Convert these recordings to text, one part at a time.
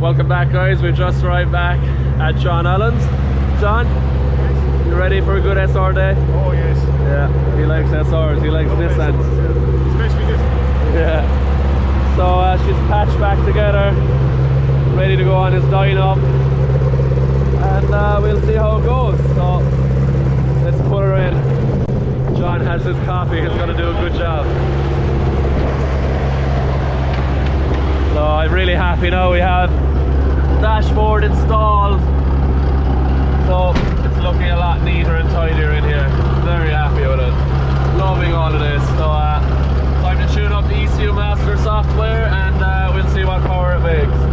Welcome back, guys. We just arrived back at John Allen's. John, you ready for a good SR day? Oh yes. Yeah, he likes SRs, he likes Nissans. Especially this. Yeah. So she's patched back together, ready to go on his dyno, and we'll see how it goes. So let's put her in. John has his coffee, he's going to do a good job. So I'm really happy now we have dashboard installed, so it's looking a lot neater and tidier in here. Very happy with it, loving all of this. So time to tune up the Ecumaster software and we'll see what power it makes.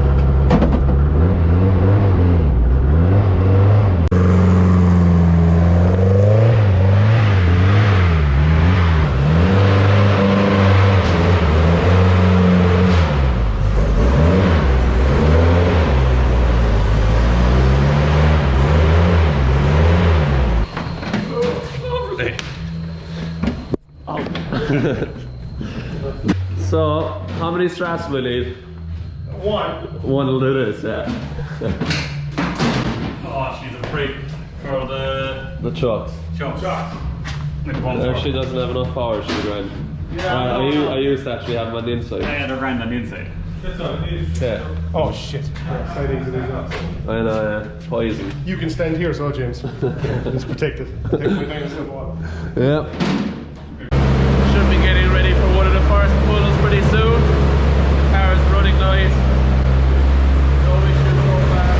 So, how many straps will we need? One. One will do this, yeah. Oh, she's a freak for the chucks. chunks. If she doesn't have enough power, she'll be grand. Yeah, I used to actually have them on the inside. Yeah, they're grand on the inside. That's all it is. Yeah. Oh shit. Side exit is I know, yeah. Poison. You can stand here, so James. It's protected. Take my dinosaur wall. Yeah. Should be getting ready for one of the first pulls pretty soon. Car's running nice. No issues so far.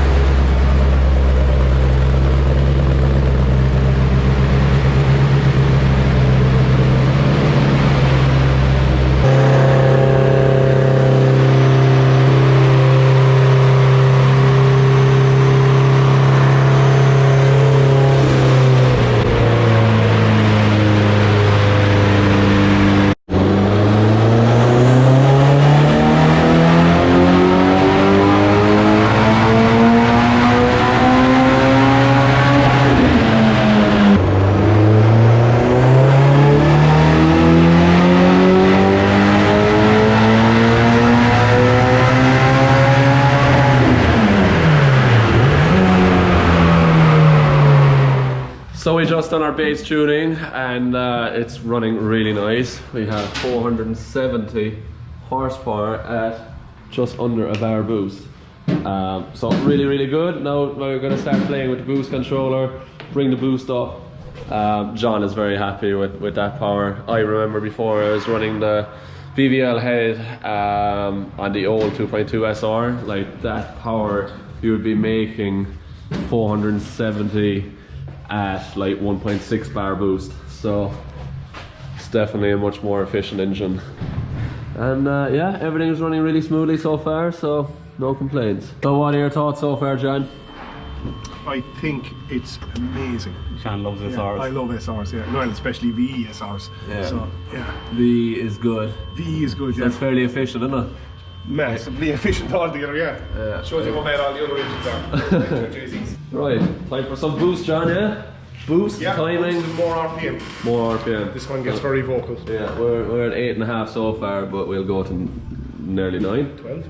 So we just done our base tuning and it's running really nice. We have 470 horsepower at just under a bar boost. So really good. Now we're going to start playing with the boost controller, bring the boost up. John is very happy with that power. I remember before I was running the VVL head on the old 2.2 SR, like that power you would be making 470 at like 1.6 bar boost, so it's definitely a much more efficient engine. And yeah, everything's running really smoothly so far, so no complaints. So what are your thoughts so far, John? I think it's amazing. Sean loves SRs. Yeah, I love SRs, yeah. No, and especially VE SRs. Yeah. So, yeah. V is good. VE is good, yeah. That's fairly efficient, isn't it? Massively efficient altogether, yeah. Shows you how bad all the other engines are. Right, time for some boost, John, yeah? Boost, Yeah, timing. more RPM. More RPM. This one gets very vocal. Yeah, we're at 8.5 so far, but we'll go to nearly 9. 12.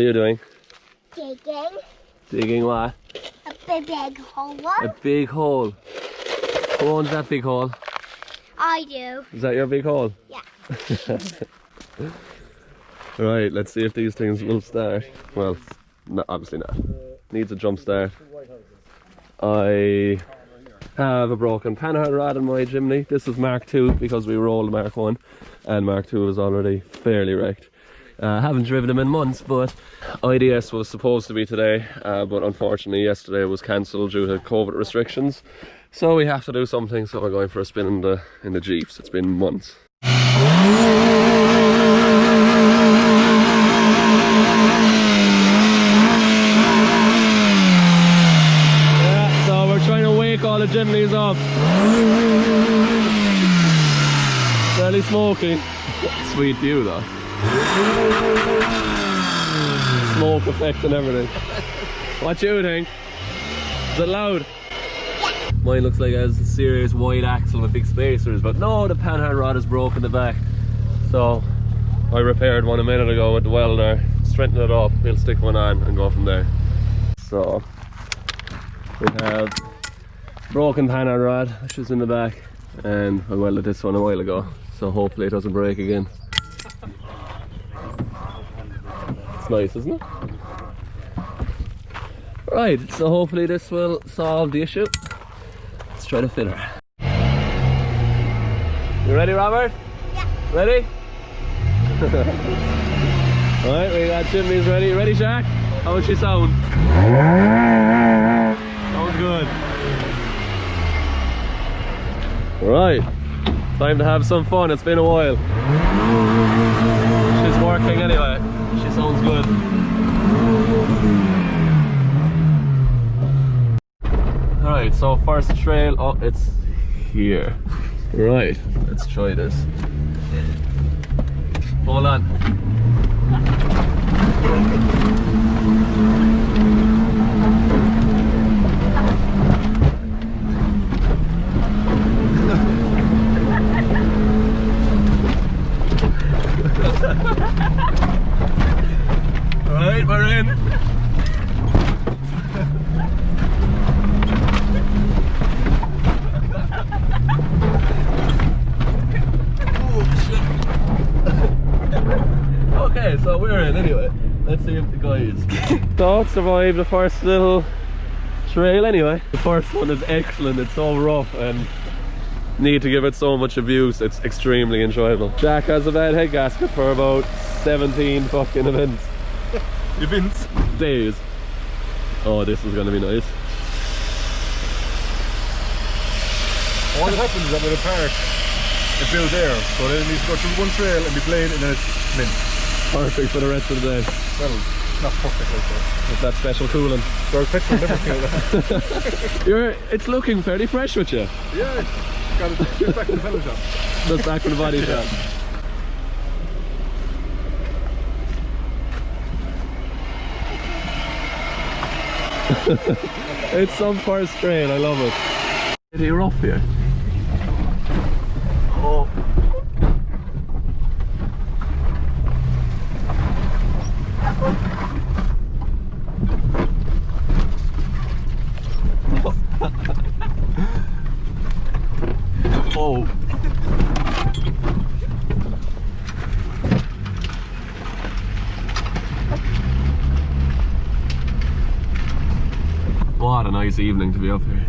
are you doing? Digging Digging what? a big hole. A big hole. Who owns that big hole? I do. Is that your big hole? Yeah. Right, let's see if these things will start. Well, no, obviously not. Needs a jump start. I have a broken panhard rod in my chimney. This is Mark II because we rolled Mark 1 and Mark II was already fairly wrecked. Haven't driven them in months, but IDS was supposed to be today, but unfortunately yesterday was cancelled due to COVID restrictions. So we have to do something, so we're going for a spin in the Jeeps. It's been months. Yeah, so we're trying to wake all the chimneys up. Fairly smoky. Sweet view though. Smoke effect and everything. What you think? Is it loud? Mine looks like it has a serious wide axle with big spacers, but no, the panhard rod is broken in the back. So I repaired one a minute ago with the welder, straightened it up, we'll stick one on and go from there. So we have broken panhard rod, which is in the back, and I welded this one a while ago, so hopefully it doesn't break again. It's nice, isn't it? Right, so hopefully this will solve the issue. Let's try to fit her. You ready, Robert? Yeah. Ready? Right, we got chimneys ready. Ready, Jack? How does she sound? Sounds good. Right, time to have some fun. It's been a while. She's working anyway. She sounds good. Alright, so first trail, oh, it's here. Right, let's try this. Hold on. Alright, we're in. Okay, so we're in anyway. Let's see if the guys so survived the first little trail anyway. The first one is excellent, it's so rough and need to give it so much abuse, it's extremely enjoyable. Jack has a bad head gasket for about 17 fucking events. Events? Days. Oh, this is gonna be nice. All that happens is that with a park, it builds there, so then it needs to go through one trail and be played and then it's mint. Perfect for the rest of the day. Well, not perfect like that. With that special coolant. There's petrol never feel that. It's looking fairly fresh with you. Yeah, got to get back to the pedal shop. Just back from the body shop. It's some first trail, I love it. Pretty rough here. Oh. Oh. What a nice evening to be up here.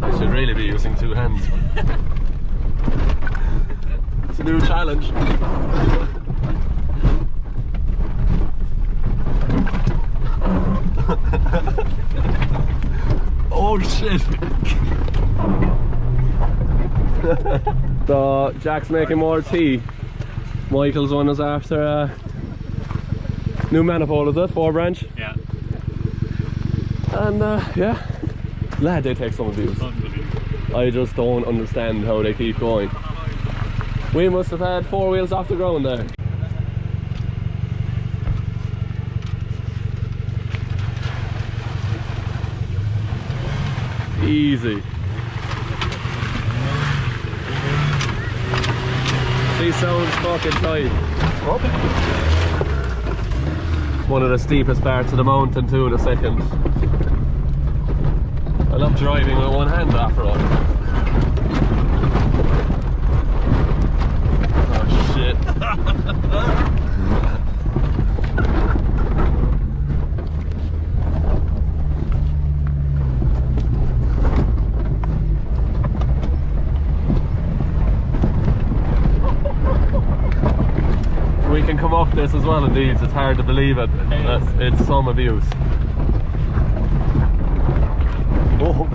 I should really be using two hands. It's a new challenge. Oh shit! So Jack's making more tea. Michael's one is after new manifold, is it? 4 branch? Yeah. And yeah, glad they take some of these. I just don't understand how they keep going. We must have had 4 wheels off the ground there. Easy. These sounds fucking tight. One of the steepest parts of the mountain too in a second. I love driving with one hand after all. Oh shit. We can come up this as well indeed, it's hard to believe it. It's some abuse. Oh.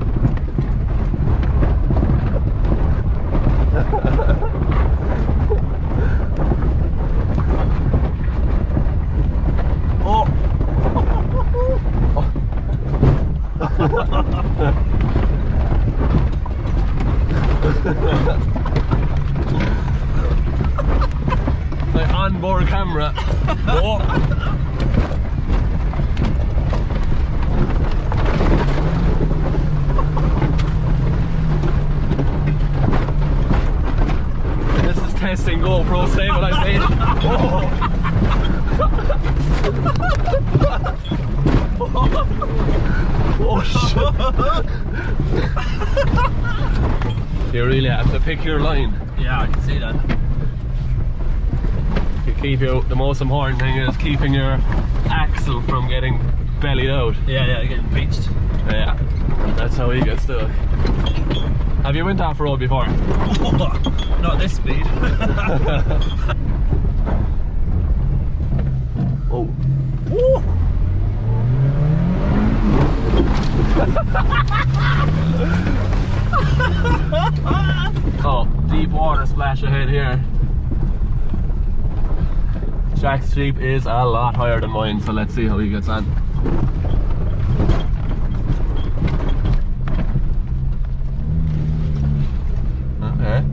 Like onboard camera. Oh. This is testing GoPro stabilization. Oh shit. You really have to pick your line. Yeah, I can see that. The most important thing is keeping your axle from getting bellied out. Yeah, getting pitched. Yeah, that's how he gets stuck. Have you went off road before? Not this speed. Oh. Oh, deep water splash ahead here. Jack's Jeep is a lot higher than mine, so let's see how he gets on. Okay,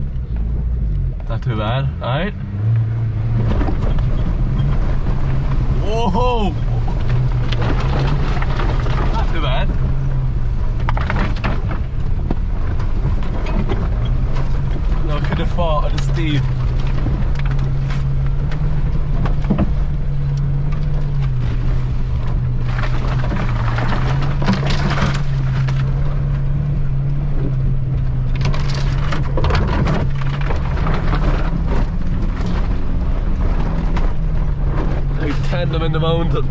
not too bad. Alright. Whoa! Not too bad. Look at the fall of the steep. Tandem in the mountain.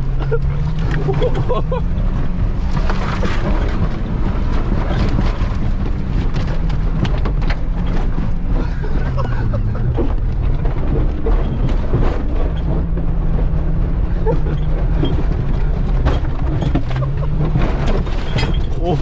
Oh.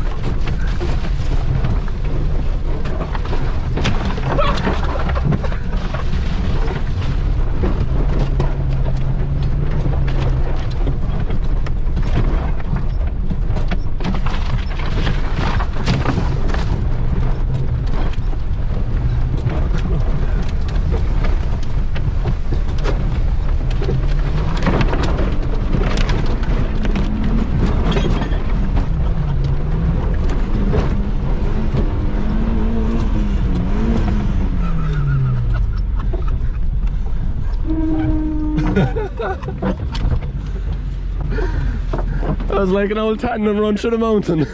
That was like an old tandem run through the mountain.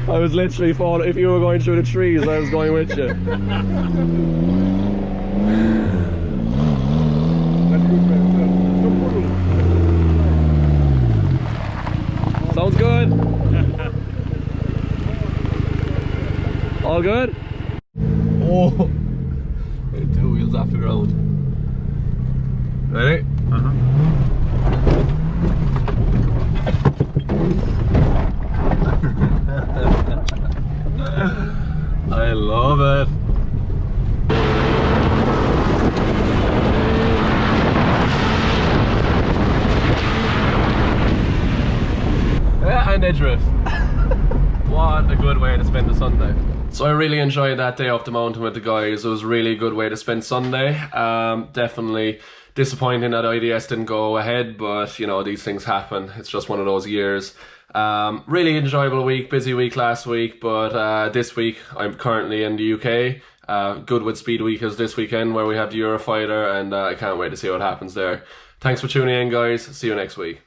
I was literally falling. If you were going through the trees, I was going with you. Sounds good. All good? Oh, 2 wheels off the ground. Ready? I love it. Yeah, and they drift. What a good way to spend the Sunday. So I really enjoyed that day off the mountain with the guys. It was really a good way to spend Sunday. Definitely disappointing that IDS didn't go ahead, but you know, these things happen. It's just one of those years. Really enjoyable week, busy week last week, but this week I'm currently in the UK. Goodwood Speedweek is this weekend where we have the Eurofighter, and I can't wait to see what happens there. Thanks for tuning in, guys. See you next week.